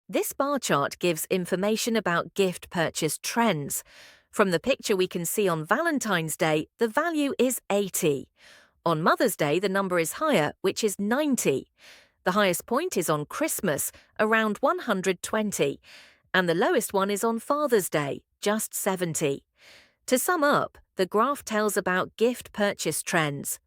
This bar chart gives information about gift purchase trends. From the picture we can see on Valentine's Day, the value is 80. On Mother's Day, the number is higher, which is 90. The highest point is on Christmas, around 120. And the lowest one is on Father's Day, just 70. To sum up, the graph tells about gift purchase trends.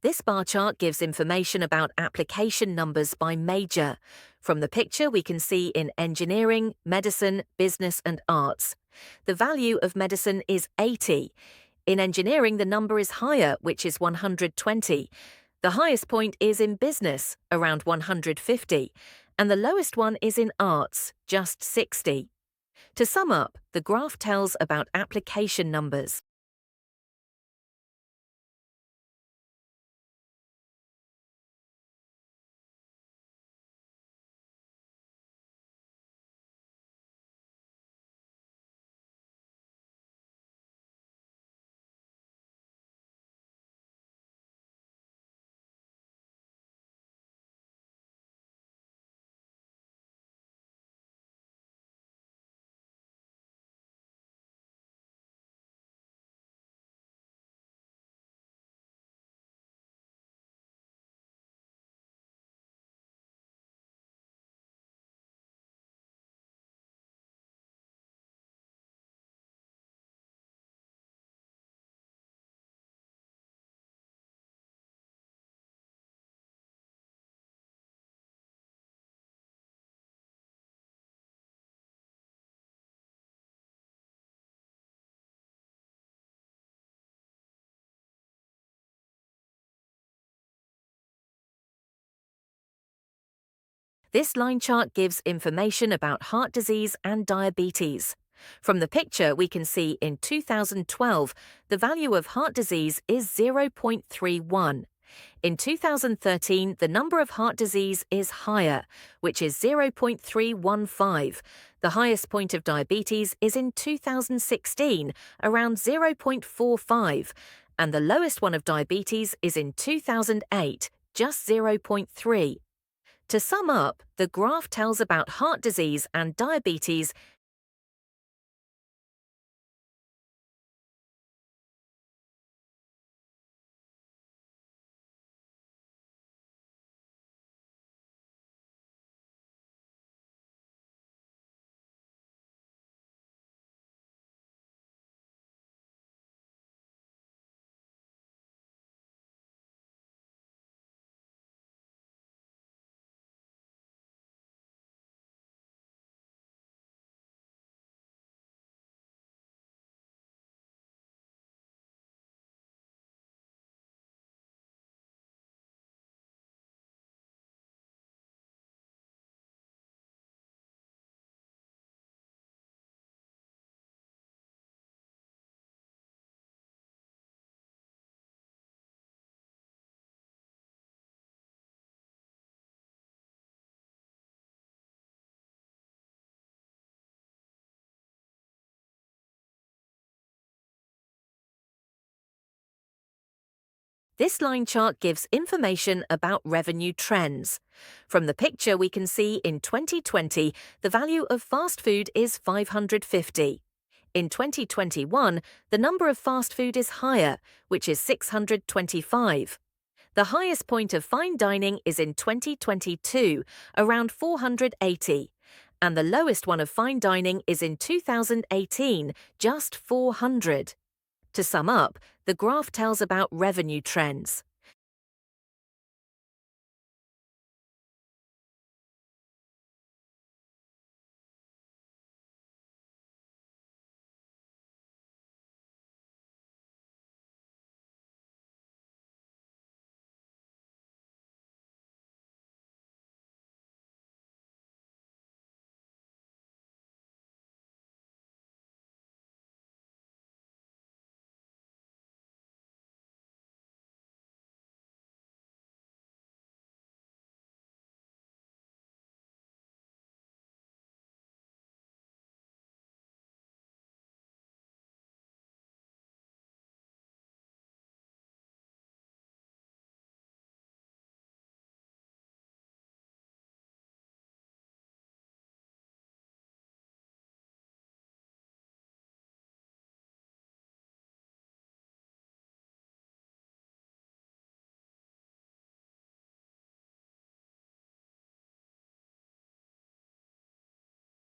This bar chart gives information about application numbers by major. From the picture we can see in engineering, medicine, business and arts. The value of medicine is 80. In engineering the number is higher, which is 120. The highest point is in business, around 150. And the lowest one is in arts, just 60. To sum up, the graph tells about application numbers. This line chart gives information about heart disease and diabetes. From the picture we can see in 2012, the value of heart disease is 0.31. In 2013, the number of heart disease is higher, which is 0.315. The highest point of diabetes is in 2016, around 0.45, and the lowest one of diabetes is in 2008, just 0.3. To sum up, the graph tells about heart disease and diabetes. This line chart gives information about revenue trends. From the picture we can see in 2020, the value of fast food is 550. In 2021, the number of fast food is higher, which is 625. The highest point of fine dining is in 2022, around 480, and the lowest one of fine dining is in 2018, just 400. To sum up, the graph tells about revenue trends.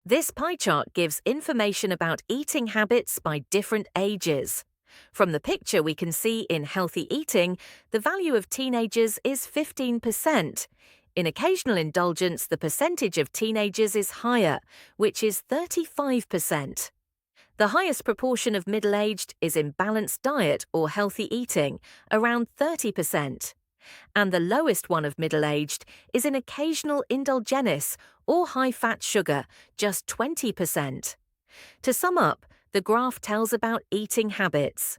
This pie chart gives information about eating habits by different ages. From the picture we can see in healthy eating, the value of teenagers is 15%. In occasional indulgence, the percentage of teenagers is higher, which is 35%. The highest proportion of middle-aged is in balanced diet or healthy eating, around 30%. And the lowest one of middle-aged is in occasional indulgence or high-fat sugar, just 20%. To sum up, the graph tells about eating habits.